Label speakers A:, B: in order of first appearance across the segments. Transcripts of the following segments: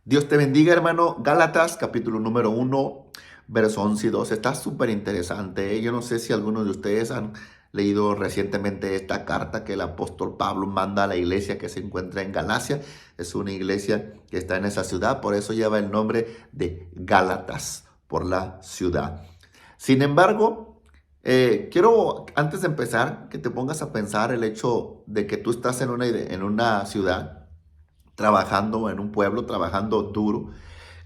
A: Dios te bendiga, hermano. Gálatas, capítulo número 1, verso 11 y 12. Está súper interesante, ¿eh? Yo no sé si algunos de ustedes han leído recientemente esta carta que el apóstol Pablo manda a la iglesia que se encuentra en Galacia. Es una iglesia que está en esa ciudad, por eso lleva el nombre de Gálatas, por la ciudad. Sin embargo, quiero, antes de empezar, que te pongas a pensar el hecho de que tú estás en una ciudad trabajando en un pueblo, trabajando duro,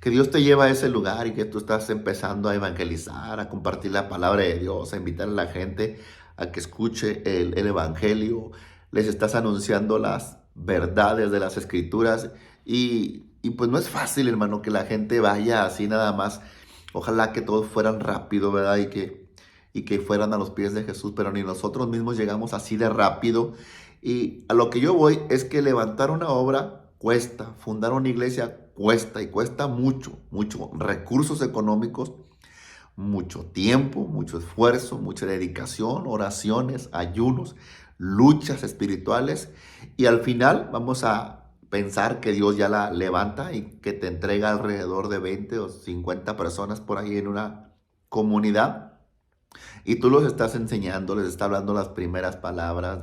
A: que Dios te lleva a ese lugar y que tú estás empezando a evangelizar, a compartir la palabra de Dios, a invitar a la gente a que escuche el evangelio, les estás anunciando las verdades de las escrituras y pues no es fácil, hermano, que la gente vaya así nada más. Ojalá que todos fueran rápido, ¿verdad? Y que fueran a los pies de Jesús, pero ni nosotros mismos llegamos así de rápido. Y a lo que yo voy es que levantar una obra cuesta, fundar una iglesia cuesta y cuesta mucho, mucho recursos económicos, mucho tiempo, mucho esfuerzo, mucha dedicación, oraciones, ayunos, luchas espirituales y al final vamos a pensar que Dios ya la levanta y que te entrega alrededor de 20 o 50 personas por ahí en una comunidad y tú los estás enseñando, les está hablando las primeras palabras,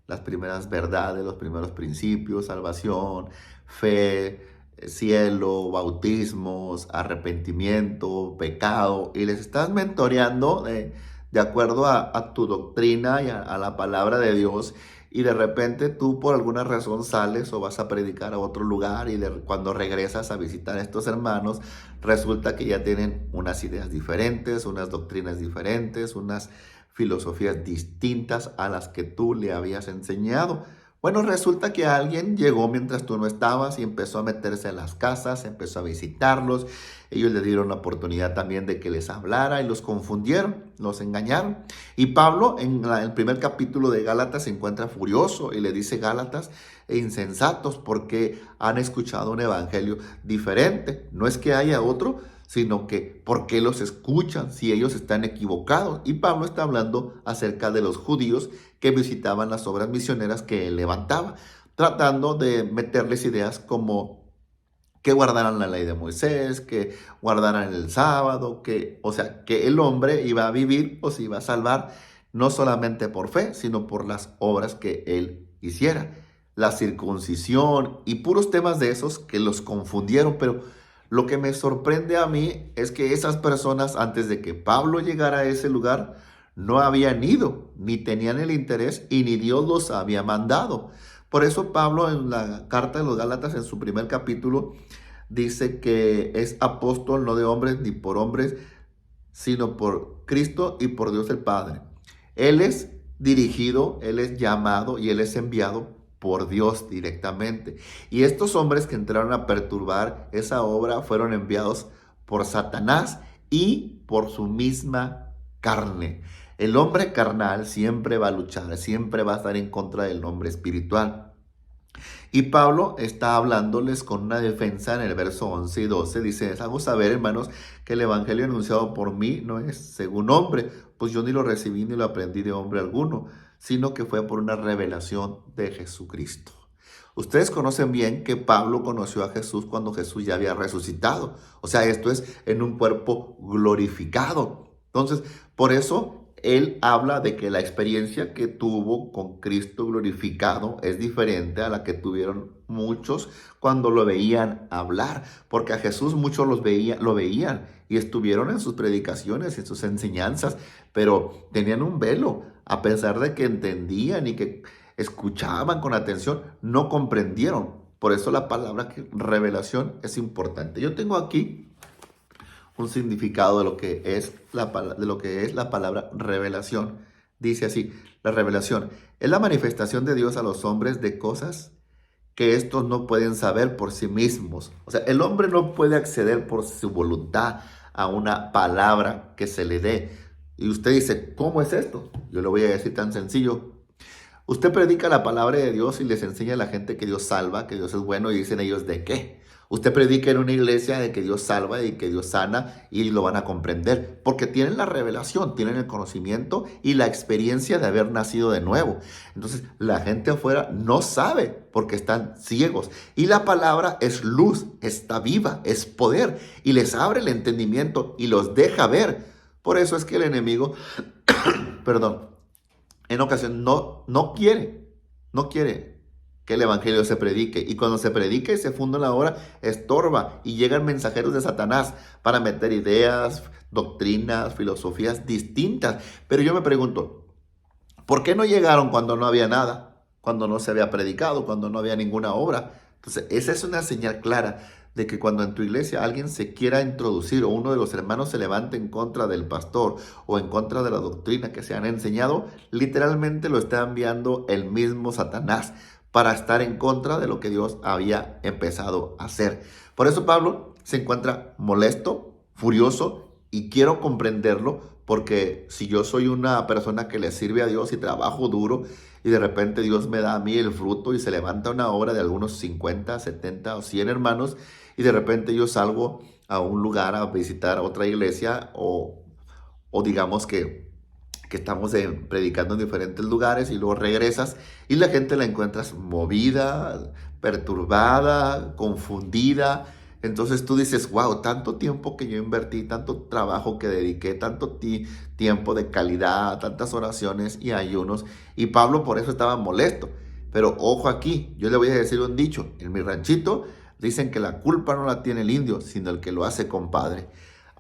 A: las primeras verdades, los primeros principios, salvación, fe, cielo, bautismos, arrepentimiento, pecado, y les estás mentoreando de acuerdo a tu doctrina y a la palabra de Dios. Y de repente tú por alguna razón sales o vas a predicar a otro lugar y cuando regresas a visitar a estos hermanos, resulta que ya tienen unas ideas diferentes, unas doctrinas diferentes, unas filosofías distintas a las que tú le habías enseñado. Bueno, resulta que alguien llegó mientras tú no estabas y empezó a meterse en las casas, empezó a visitarlos. Ellos le dieron la oportunidad también de que les hablara y los confundieron, los engañaron. Y Pablo en el primer capítulo de Gálatas se encuentra furioso y le dice: Gálatas e insensatos, porque han escuchado un evangelio diferente. No es que haya otro, sino que ¿por qué los escuchan si ellos están equivocados? Y Pablo está hablando acerca de los judíos que visitaban las obras misioneras que él levantaba, tratando de meterles ideas como que guardaran la ley de Moisés, que guardaran el sábado, o sea, que el hombre iba a vivir o se iba a salvar no solamente por fe, sino por las obras que él hiciera. La circuncisión y puros temas de esos que los confundieron, pero lo que me sorprende a mí es que esas personas, antes de que Pablo llegara a ese lugar, no habían ido, ni tenían el interés y ni Dios los había mandado. Por eso Pablo en la carta de los Gálatas, en su primer capítulo, dice que es apóstol no de hombres ni por hombres, sino por Cristo y por Dios el Padre. Él es dirigido, él es llamado y él es enviado por Dios directamente. Y estos hombres que entraron a perturbar esa obra fueron enviados por Satanás y por su misma carne. El hombre carnal siempre va a luchar, siempre va a estar en contra del hombre espiritual. Y Pablo está hablándoles con una defensa en el verso 11 y 12. Dice: "Les hago saber, hermanos, que el evangelio anunciado por mí no es según hombre, pues yo ni lo recibí ni lo aprendí de hombre alguno, sino que fue por una revelación de Jesucristo". Ustedes conocen bien que Pablo conoció a Jesús cuando Jesús ya había resucitado. O sea, esto es en un cuerpo glorificado. Entonces, por eso él habla de que la experiencia que tuvo con Cristo glorificado es diferente a la que tuvieron muchos cuando lo veían hablar, porque a Jesús muchos lo veían y estuvieron en sus predicaciones, en sus enseñanzas, pero tenían un velo, a pesar de que entendían y que escuchaban con atención, no comprendieron. Por eso la palabra revelación es importante. Yo tengo aquí un significado de lo que es la palabra revelación. Dice así: la revelación es la manifestación de Dios a los hombres de cosas que estos no pueden saber por sí mismos. O sea, el hombre no puede acceder por su voluntad a una palabra que se le dé. Y usted dice: ¿cómo es esto? Yo le voy a decir tan sencillo: Usted predica la palabra de Dios y les enseña a la gente que Dios salva, que Dios es bueno, y dicen ellos, ¿de qué? Usted predica en una iglesia de que Dios salva y que Dios sana y lo van a comprender, porque tienen la revelación, tienen el conocimiento y la experiencia de haber nacido de nuevo. Entonces, la gente afuera no sabe porque están ciegos. Y la palabra es luz, está viva, es poder y les abre el entendimiento y los deja ver. Por eso es que el enemigo, perdón, en ocasión no quiere que el evangelio se predique. Y cuando se predique y se funda la obra, estorba y llegan mensajeros de Satanás para meter ideas, doctrinas, filosofías distintas. Pero yo me pregunto, ¿por qué no llegaron cuando no había nada? Cuando no se había predicado, cuando no había ninguna obra. Entonces, esa es una señal clara de que cuando en tu iglesia alguien se quiera introducir o uno de los hermanos se levante en contra del pastor o en contra de la doctrina que se han enseñado, literalmente lo está enviando el mismo Satanás para estar en contra de lo que Dios había empezado a hacer. Por eso Pablo se encuentra molesto, furioso, y quiero comprenderlo porque si yo soy una persona que le sirve a Dios y trabajo duro y de repente Dios me da a mí el fruto y se levanta una obra de algunos 50, 70 o 100 hermanos y de repente yo salgo a un lugar a visitar otra iglesia o digamos que estamos predicando en diferentes lugares y luego regresas y la gente la encuentras movida, perturbada, confundida. Entonces tú dices, wow, tanto tiempo que yo invertí, tanto trabajo que dediqué, tanto tiempo de calidad, tantas oraciones y ayunos. Y Pablo por eso estaba molesto. Pero ojo aquí, yo le voy a decir un dicho. En mi ranchito dicen que la culpa no la tiene el indio, sino el que lo hace compadre.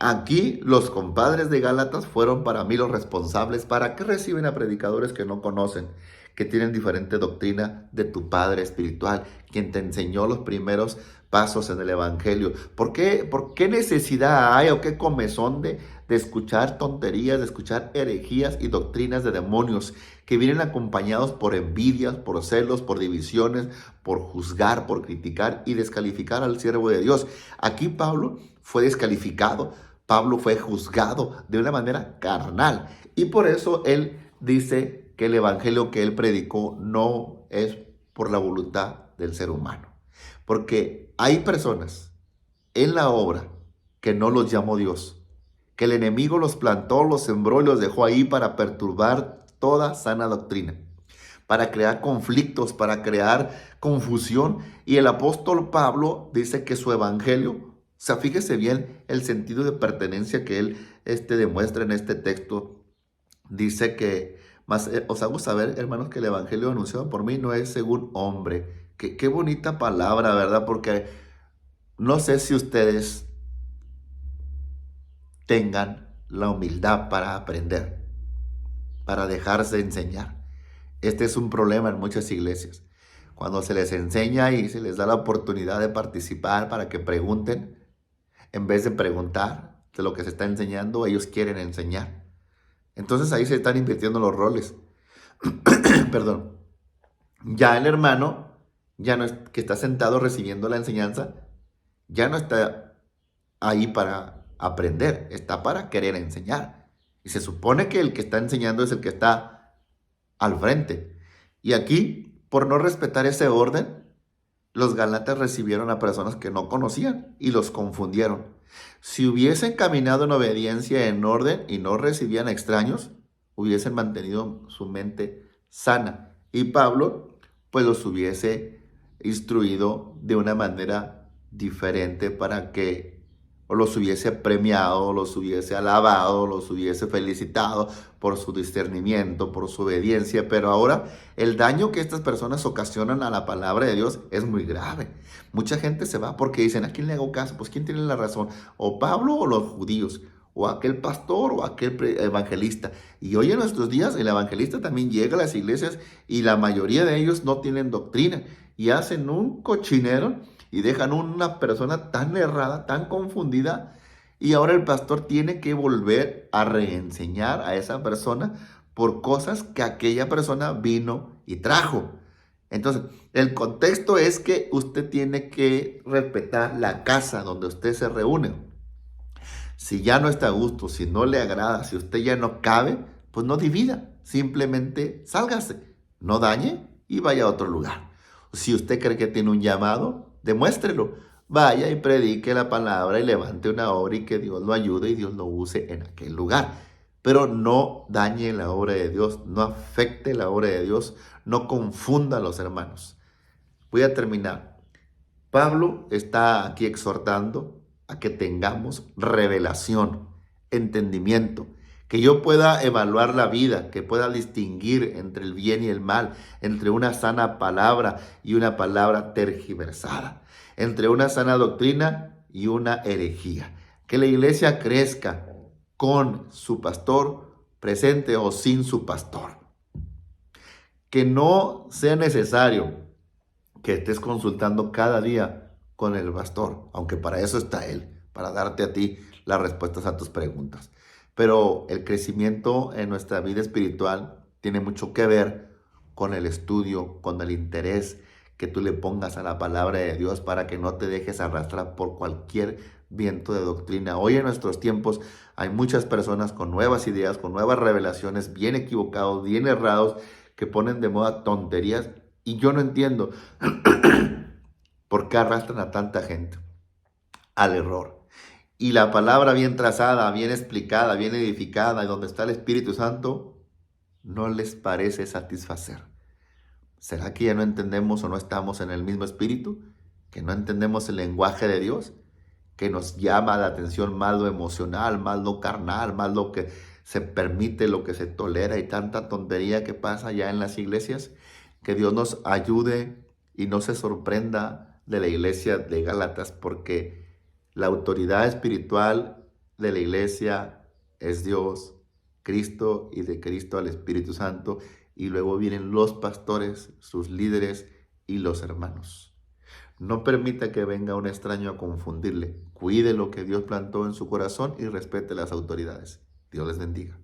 A: Aquí los compadres de Gálatas fueron para mí los responsables. ¿Para qué reciben a predicadores que no conocen, que tienen diferente doctrina de tu Padre espiritual, quien te enseñó los primeros pasos en el Evangelio? ¿Por qué necesidad hay o qué comezón de escuchar tonterías, de escuchar herejías y doctrinas de demonios que vienen acompañados por envidias, por celos, por divisiones, por juzgar, por criticar y descalificar al siervo de Dios? Aquí Pablo fue descalificado. Pablo fue juzgado de una manera carnal y por eso él dice que el evangelio que él predicó no es por la voluntad del ser humano. Porque hay personas en la obra que no los llamó Dios, que el enemigo los plantó, los sembró y los dejó ahí para perturbar toda sana doctrina, para crear conflictos, para crear confusión. Y el apóstol Pablo dice que su evangelio, o sea, fíjese bien el sentido de pertenencia que él demuestra en este texto. Dice que, más os hago saber, hermanos, que el evangelio anunciado por mí no es según hombre. Qué bonita palabra, ¿verdad? Porque no sé si ustedes tengan la humildad para aprender, para dejarse enseñar. Este es un problema en muchas iglesias. Cuando se les enseña y se les da la oportunidad de participar para que pregunten, en vez de preguntar de lo que se está enseñando, ellos quieren enseñar. Entonces ahí se están invirtiendo los roles. Perdón. Ya el hermano, ya no es, que está sentado recibiendo la enseñanza, ya no está ahí para aprender, está para querer enseñar. Y se supone que el que está enseñando es el que está al frente. Y aquí, por no respetar ese orden, los Gálatas recibieron a personas que no conocían y los confundieron. Si hubiesen caminado en obediencia, en orden y no recibían extraños, hubiesen mantenido su mente sana. Y Pablo, pues los hubiese instruido de una manera diferente para que o los hubiese premiado, los hubiese alabado, los hubiese felicitado por su discernimiento, por su obediencia. Pero ahora el daño que estas personas ocasionan a la palabra de Dios es muy grave. Mucha gente se va porque dicen, ¿a quién le hago caso? Pues ¿quién tiene la razón? ¿O Pablo o los judíos? ¿O aquel pastor o aquel evangelista? Y hoy en nuestros días el evangelista también llega a las iglesias y la mayoría de ellos no tienen doctrina y hacen un cochinero y dejan una persona tan errada, tan confundida, y ahora el pastor tiene que volver a reenseñar a esa persona por cosas que aquella persona vino y trajo. Entonces, el contexto es que usted tiene que respetar la casa donde usted se reúne. Si ya no está a gusto, si no le agrada, si usted ya no cabe, pues no divida, simplemente sálgase. No dañe y vaya a otro lugar. Si usted cree que tiene un llamado, demuéstrelo. Vaya y predique la palabra y levante una obra y que Dios lo ayude y Dios lo use en aquel lugar. Pero no dañe la obra de Dios, no afecte la obra de Dios, no confunda a los hermanos. Voy a terminar. Pablo está aquí exhortando a que tengamos revelación, entendimiento, que yo pueda evaluar la vida, que pueda distinguir entre el bien y el mal, entre una sana palabra y una palabra tergiversada, entre una sana doctrina y una herejía. Que la iglesia crezca con su pastor presente o sin su pastor. Que no sea necesario que estés consultando cada día con el pastor, aunque para eso está él, para darte a ti las respuestas a tus preguntas. Pero el crecimiento en nuestra vida espiritual tiene mucho que ver con el estudio, con el interés que tú le pongas a la palabra de Dios para que no te dejes arrastrar por cualquier viento de doctrina. Hoy en nuestros tiempos hay muchas personas con nuevas ideas, con nuevas revelaciones, bien equivocados, bien errados, que ponen de moda tonterías y yo no entiendo por qué arrastran a tanta gente al error. Y la palabra bien trazada, bien explicada, bien edificada, y donde está el Espíritu Santo, no les parece satisfacer. ¿Será que ya no entendemos o no estamos en el mismo espíritu? ¿Que no entendemos el lenguaje de Dios? ¿Que nos llama la atención más lo emocional, más lo carnal, más lo que se permite, lo que se tolera y tanta tontería que pasa ya en las iglesias? Que Dios nos ayude y no se sorprenda de la iglesia de Gálatas, porque la autoridad espiritual de la iglesia es Dios, Cristo, y de Cristo al Espíritu Santo, y luego vienen los pastores, sus líderes y los hermanos. No permita que venga un extraño a confundirle. Cuide lo que Dios plantó en su corazón y respete las autoridades. Dios les bendiga.